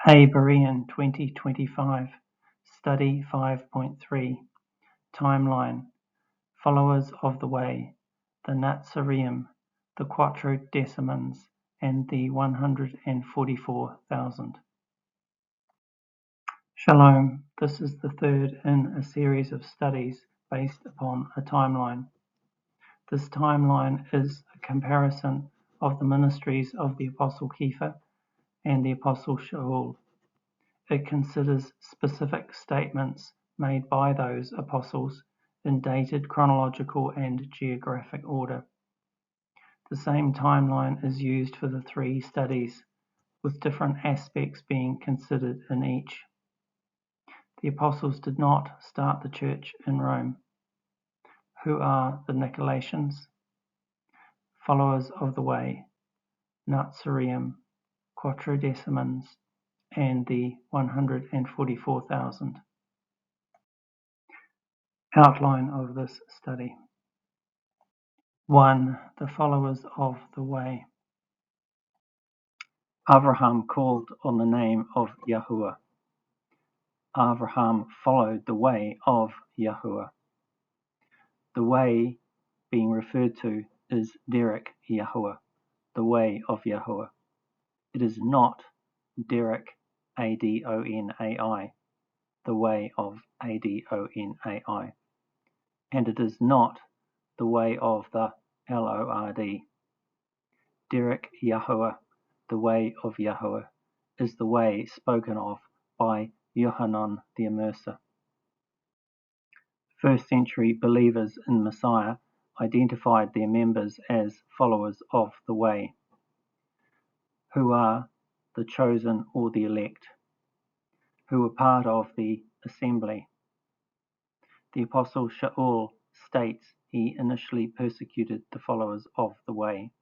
A Berean 2025, Study 5.3, Timeline, Followers of the Way, the Natsarim, the Quartodecimans, and the 144,000. Shalom, this is the third in a series of studies based upon a timeline. This timeline is a comparison of the ministries of the Apostle Kěpha and the Apostle Sha'ul. It considers specific statements made by those apostles in dated chronological and geographic order. The same timeline is used for the three studies, with different aspects being considered in each. The apostles did not start the church in Rome. Who are the Nicolaitans? Followers of the Way, Natsarim, Quartodecimans, and the 144,000. Outline of this study. 1. The followers of the way. Abraham called on the name of Yahuwah. Abraham followed the way of Yahuwah. The way being referred to is Derek Yahuwah, the way of Yahuwah. It is not Derek Adonai, the way of Adonai. And it is not the way of the Lord. Derek Yahuwah, the way of Yahuwah, is the way spoken of by Yohanan the Immerser. First century believers in Messiah identified their members as followers of the way, who are the chosen or the elect, who were part of the assembly. The Apostle Sha'ul states he initially persecuted the followers of the way.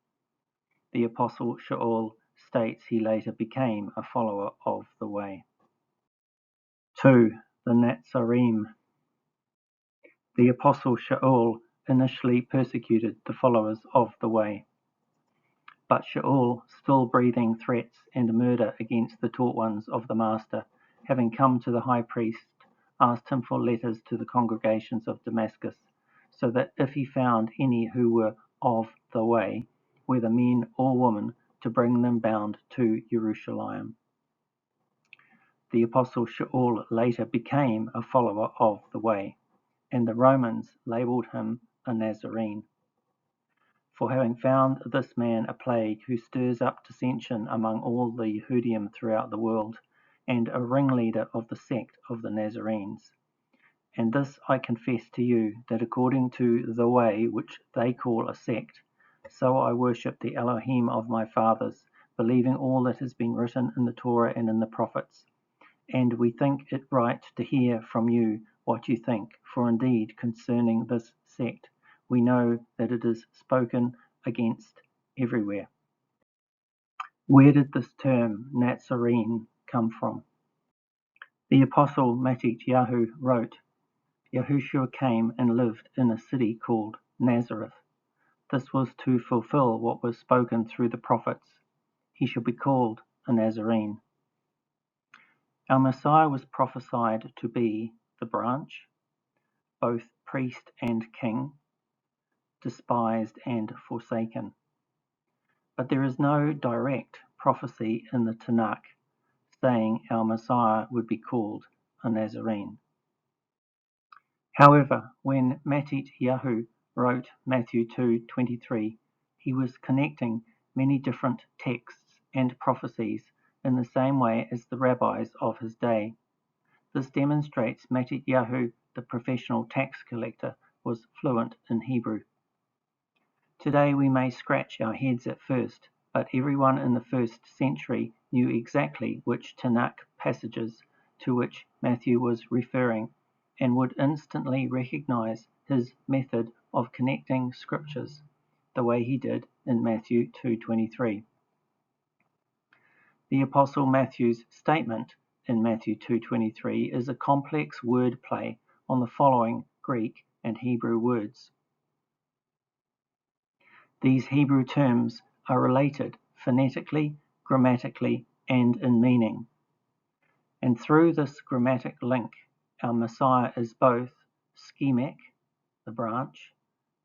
The Apostle Sha'ul states he later became a follower of the way. 2. The Natsarim. The Apostle Sha'ul initially persecuted the followers of the way. But Sha'ul, still breathing threats and murder against the taught ones of the Master, having come to the high priest, asked him for letters to the congregations of Damascus, so that if he found any who were of the way, whether men or women, to bring them bound to Jerusalem. The Apostle Sha'ul later became a follower of the way, and the Romans labelled him a Nazarene. For having found this man a plague who stirs up dissension among all the Yehudim throughout the world, and a ringleader of the sect of the Nazarenes. And this I confess to you, that according to the way which they call a sect, so I worship the Elohim of my fathers, believing all that has been written in the Torah and in the prophets. And we think it right to hear from you what you think, for indeed concerning this sect, we know that it is spoken against everywhere. Where did this term Nazarene come from? The Apostle Matthew wrote, Yahushua came and lived in a city called Nazareth. This was to fulfill what was spoken through the prophets. He shall be called a Nazarene. Our Messiah was prophesied to be the branch, both priest and king, despised and forsaken. But there is no direct prophecy in the Tanakh saying our Messiah would be called a Nazarene. However, when Matthew wrote Matthew 2:23, he was connecting many different texts and prophecies in the same way as the rabbis of his day. This demonstrates Matthew, the professional tax collector, was fluent in Hebrew. Today we may scratch our heads at first, but everyone in the first century knew exactly which Tanakh passages to which Matthew was referring, and would instantly recognize his method of connecting scriptures, the way he did in Matthew 2:23. The Apostle Matthew's statement in Matthew 2:23 is a complex word play on the following Greek and Hebrew words. These Hebrew terms are related phonetically, grammatically, and in meaning. And through this grammatic link, our Messiah is both schemek, the branch,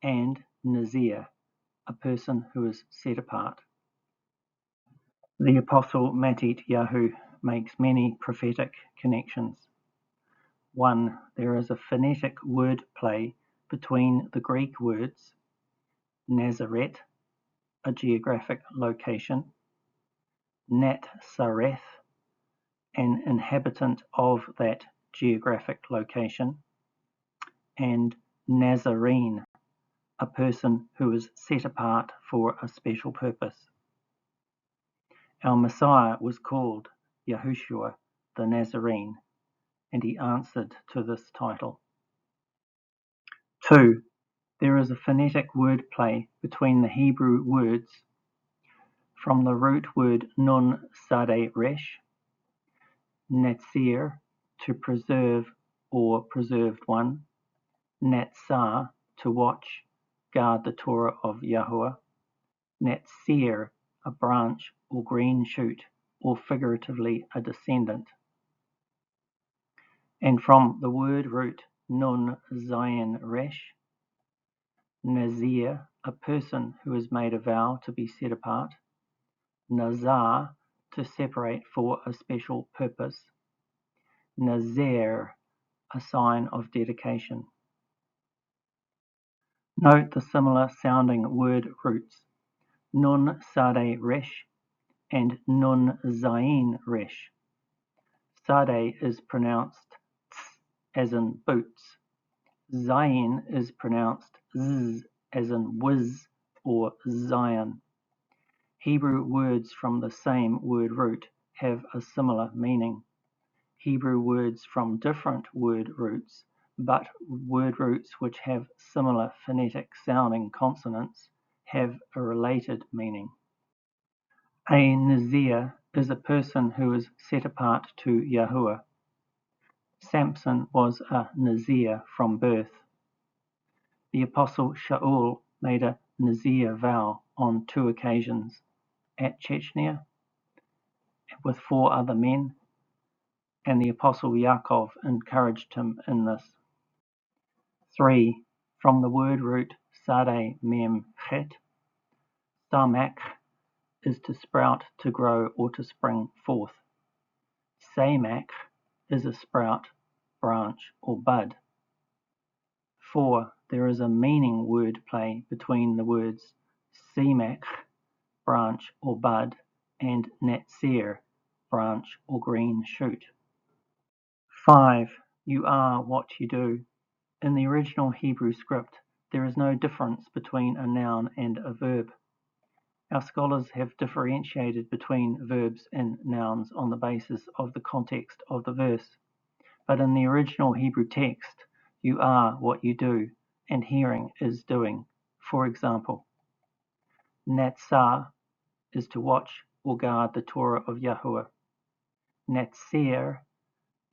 and Nazir, a person who is set apart. The Apostle Yahu makes many prophetic connections. 1. There is a phonetic word play between the Greek words Nazaret, a geographic location, Natsareth, an inhabitant of that geographic location, and Nazarene, a person who is set apart for a special purpose. Our Messiah was called Yahushua the Nazarene, and he answered to this title. 2. There is a phonetic word play between the Hebrew words from the root word nun sade resh, natsir, to preserve or preserved one, natsar, to watch, guard the Torah of Yahuwah, natsir, a branch or green shoot, or figuratively a descendant. And from the word root nun zayin resh, nazir, a person who has made a vow to be set apart, nazar, to separate for a special purpose, nazer, a sign of dedication. Note the similar sounding word roots, nun sade resh and nun zayin resh. Sade is pronounced ts as in boots. Zayin is pronounced z as in whiz or Zion. Hebrew words from the same word root have a similar meaning. Hebrew words from different word roots, but word roots which have similar phonetic sounding consonants, have a related meaning. A Nazir is a person who is set apart to Yahuwah. Samson was a Nazir from birth. The Apostle Sha'ul made a Nazir vow on 2 occasions, at Chechnya with 4 other men, and the Apostle Yaakov encouraged him in this. 3. From the word root sade mem chet, samak is to sprout, to grow, or to spring forth. Samak is a sprout, branch, or bud. 4. There is a meaning word play between the words semak, branch or bud, and natsir, branch or green shoot. 5. You are what you do. In the original Hebrew script, there is no difference between a noun and a verb. Our scholars have differentiated between verbs and nouns on the basis of the context of the verse. But in the original Hebrew text, you are what you do, and hearing is doing. For example, natsar is to watch or guard the Torah of Yahuwah. Natsir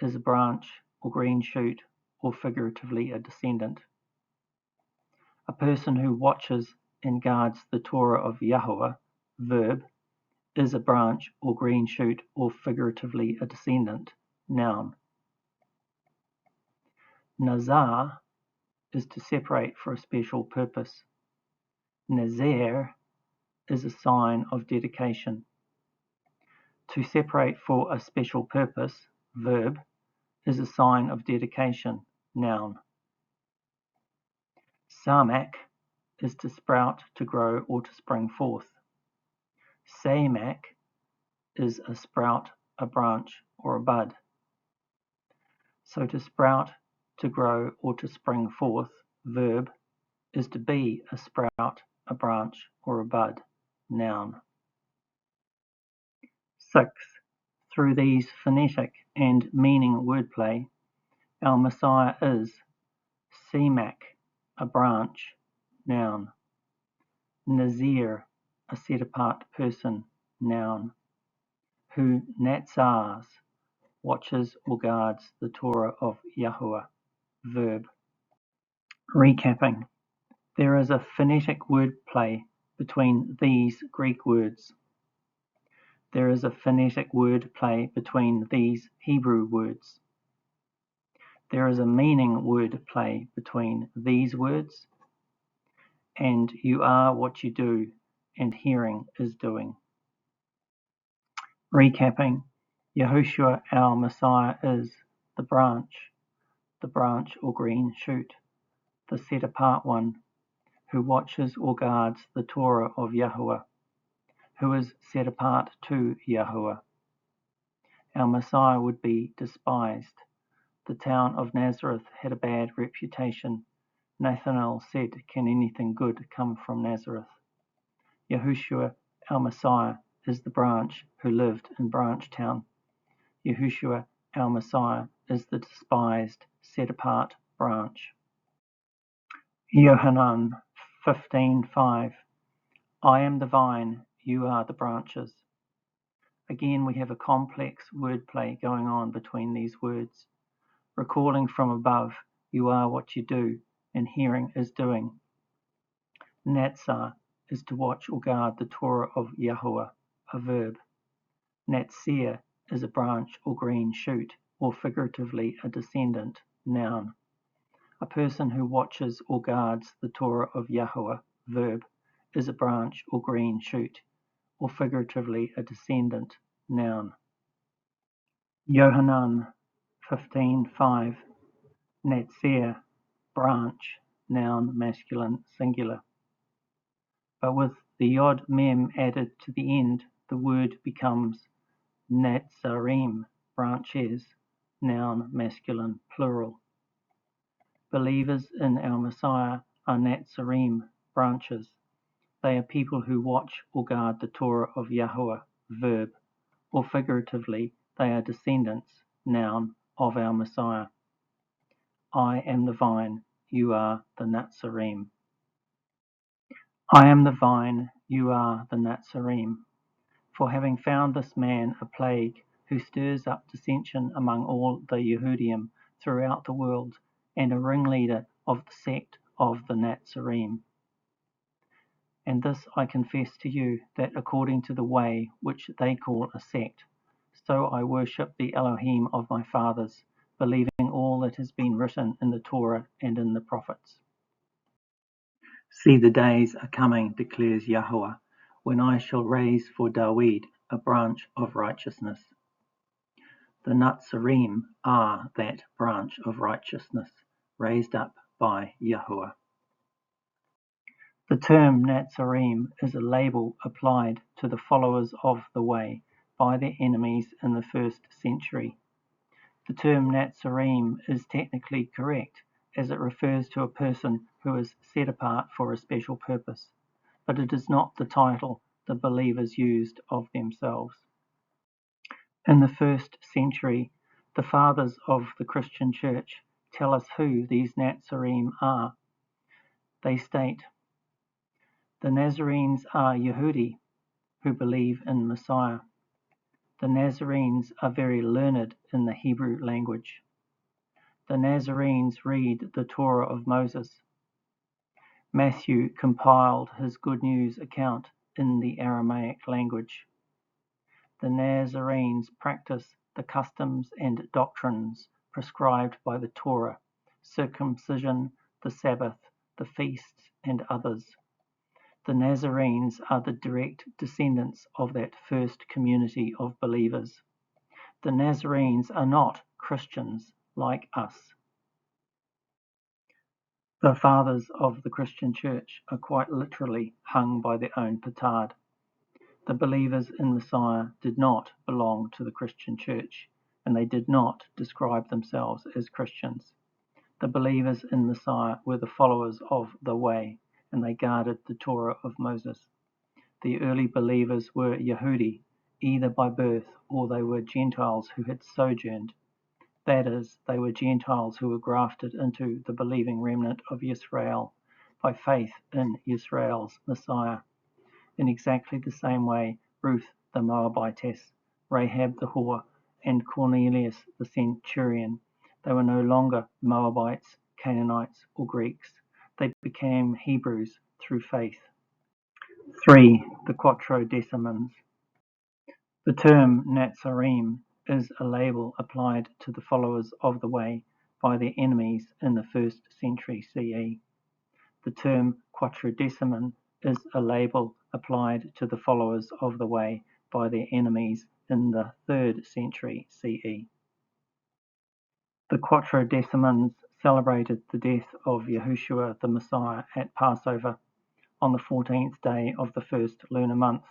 is a branch or green shoot, or figuratively a descendant. A person who watches and guards the Torah of Yahuwah, verb, is a branch or green shoot, or figuratively a descendant, noun. Nazar is to separate for a special purpose. Nazer is a sign of dedication. To separate for a special purpose, verb, is a sign of dedication, noun. Samak is to sprout, to grow, or to spring forth. Samak is a sprout, a branch, or a bud. So to sprout, to grow, or to spring forth, verb, is to be a sprout, a branch, or a bud, noun. 6. Through these phonetic and meaning wordplay, our Messiah is Semak, a branch, noun. Nazir, a set-apart person, noun. Who natsars, watches or guards the Torah of Yahuwah, verb. Recapping. There is a phonetic wordplay between these Greek words. There is a phonetic word play between these Hebrew words. There is a meaning word play between these words, and you are what you do, and hearing is doing. Recapping, Yahushua our Messiah is the branch or green shoot, the set-apart one, who watches or guards the Torah of Yahuwah, who is set apart to Yahuwah. Our Messiah would be despised. The town of Nazareth had a bad reputation. Nathanael said, "Can anything good come from Nazareth?" Yahushua, our Messiah, is the branch who lived in Branch Town. Yahushua, our Messiah, is the despised, set-apart branch. Yohanan 15:5. I am the vine, you are the branches. Again, we have a complex wordplay going on between these words. Recalling from above, you are what you do, and hearing is doing. Natsar is to watch or guard the Torah of Yahuwah, a verb. Natsarim is a branch or green shoot, or figuratively a descendant, noun. A person who watches or guards the Torah of Yahuwah, verb, is a branch or green shoot, or figuratively a descendant, noun. Yohanan 15:5. Natsarim, branch, noun, masculine, singular. But with the yod mem added to the end, the word becomes Natsarim, branches, noun, masculine, plural. Believers in our Messiah are Natsarim, branches. They are people who watch or guard the Torah of Yahuwah, verb, or figuratively, they are descendants, noun, of our Messiah. I am the vine, you are the Natsarim. I am the vine, you are the Natsarim. For having found this man a plague, who stirs up dissension among all the Yehudim throughout the world, and a ringleader of the sect of the Natsarim. And this I confess to you, that according to the way which they call a sect, so I worship the Elohim of my fathers, believing all that has been written in the Torah and in the prophets. See, the days are coming, declares Yahuwah, when I shall raise for David a branch of righteousness. The Natsarim are that branch of righteousness, raised up by Yahuwah. The term Natsarim is a label applied to the followers of the way by their enemies in the 1st century. The term Natsarim is technically correct, as it refers to a person who is set apart for a special purpose, but it is not the title the believers used of themselves. In the 1st century, the fathers of the Christian Church tell us who these Natsarim are. They state, the Nazarenes are Yehudi, who believe in Messiah. The Nazarenes are very learned in the Hebrew language. The Nazarenes read the Torah of Moses. Matthew compiled his good news account in the Aramaic language. The Nazarenes practice the customs and doctrines prescribed by the Torah, circumcision, the sabbath, the feasts, and others. The Nazarenes are the direct descendants of that first community of believers. The Nazarenes are not Christians like us. The fathers of the Christian Church are quite literally hung by their own petard. The believers in Messiah did not belong to the Christian Church, and they did not describe themselves as Christians. The believers in Messiah were the followers of the way, and they guarded the Torah of Moses. The early believers were Yehudi, either by birth or they were Gentiles who had sojourned. That is, they were Gentiles who were grafted into the believing remnant of Israel by faith in Israel's Messiah. In exactly the same way, Ruth the Moabitess, Rahab the whore, and Cornelius the centurion, they were no longer Moabites, Canaanites, or Greeks. They became Hebrews through faith. 3. The Quartodecimans. The term Natsarim is a label applied to the followers of the Way by their enemies in the 1st century CE. The term Quartodeciman is a label applied to the followers of the Way by their enemies in the 3rd century CE. The Quartodecimans celebrated the death of Yahushua the Messiah at Passover on the 14th day of the first lunar month,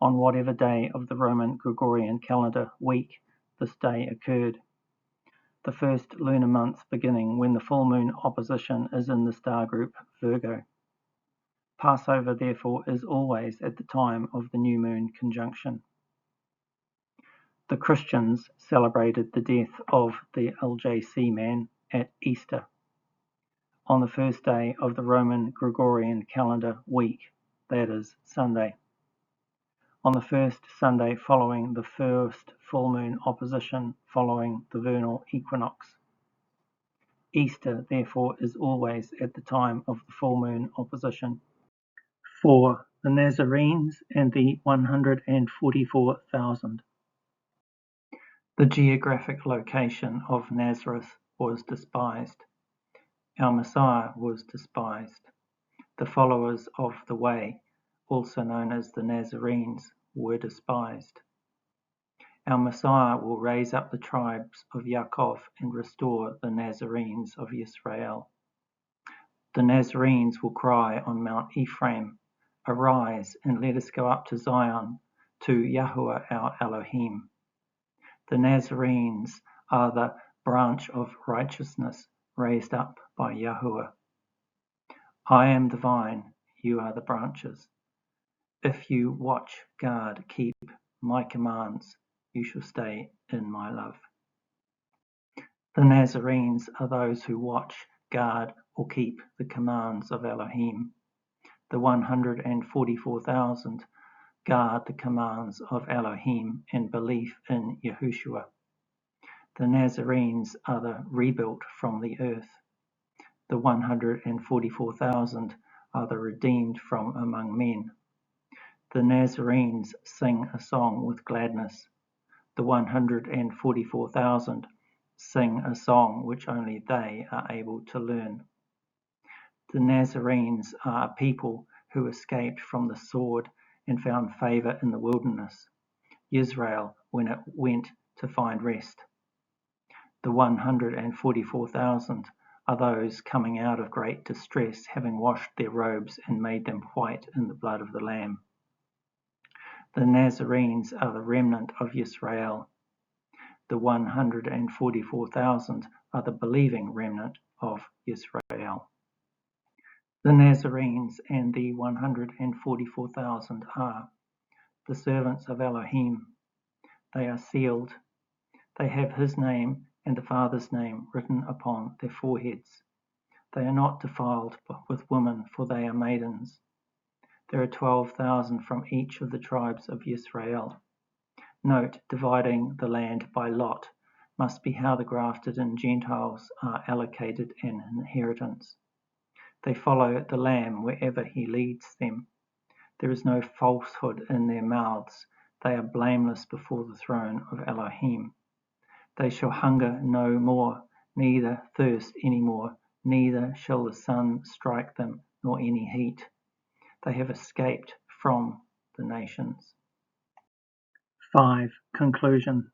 on whatever day of the Roman Gregorian calendar week this day occurred. The first lunar month beginning when the full moon opposition is in the star group Virgo. Passover, therefore, is always at the time of the new moon conjunction. The Christians celebrated the death of the LJC man at Easter, on the first day of the Roman Gregorian calendar week, that is, Sunday. On the first Sunday following the first full moon opposition following the vernal equinox. Easter, therefore, is always at the time of the full moon opposition. 4. The Nazarenes and the 144,000. The geographic location of Nazareth was despised. Our Messiah was despised. The followers of the Way, also known as the Nazarenes, were despised. Our Messiah will raise up the tribes of Yaakov and restore the Nazarenes of Israel. The Nazarenes will cry on Mount Ephraim, "Arise, and let us go up to Zion, to Yahuwah our Elohim." The Nazarenes are the branch of righteousness raised up by Yahuwah. I am the vine, you are the branches. If you watch, guard, keep my commands, you shall stay in my love. The Nazarenes are those who watch, guard, or keep the commands of Elohim. The 144,000 guard the commands of Elohim and belief in Yahushua. The Nazarenes are the rebuilt from the earth. The 144,000 are the redeemed from among men. The Nazarenes sing a song with gladness. The 144,000 sing a song which only they are able to learn. The Nazarenes are a people who escaped from the sword and found favor in the wilderness, Israel when it went to find rest. The 144,000 are those coming out of great distress, having washed their robes and made them white in the blood of the Lamb. The Nazarenes are the remnant of Israel. The 144,000 are the believing remnant of Israel. The Nazarenes and the 144,000 are the servants of Elohim. They are sealed. They have his name and the Father's name written upon their foreheads. They are not defiled with women, for they are maidens. There are 12,000 from each of the tribes of Israel. Note, dividing the land by lot must be how the grafted-in Gentiles are allocated an inheritance. They follow the Lamb wherever he leads them. There is no falsehood in their mouths. They are blameless before the throne of Elohim. They shall hunger no more, neither thirst any more, neither shall the sun strike them, nor any heat. They have escaped from the nations. 5. Conclusion.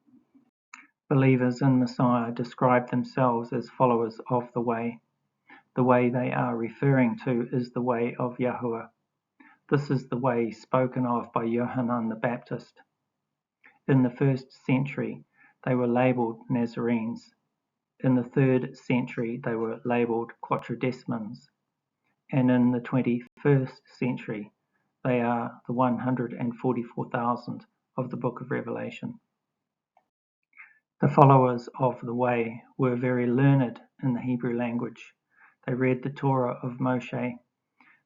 Believers in Messiah describe themselves as followers of the Way. The way they are referring to is the Way of Yahuwah. This is the way spoken of by Yohanan the Baptist. In the 1st century, they were labeled Nazarenes. In the 3rd century, they were labeled Quartodecimans. And in the 21st century, they are the 144,000 of the book of Revelation. The followers of the Way were very learned in the Hebrew language. They read the Torah of Moshe.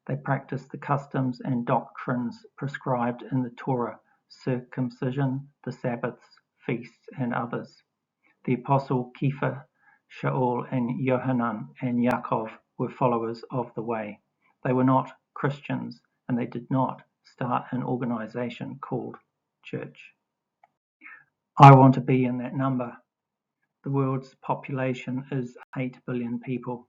They practiced the customs and doctrines prescribed in the Torah, circumcision, the sabbaths, feasts, and others. The Apostles Kěpha, Sha'ul, and Yohanan, and Yaakov were followers of the Way. They were not Christians, and they did not start an organization called church. I want to be in that number. The world's population is 8 billion people.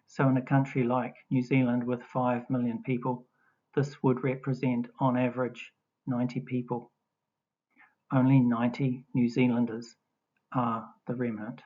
So in a country like New Zealand with 5 million people, this would represent on average 90 people. Only 90 New Zealanders are the remnant.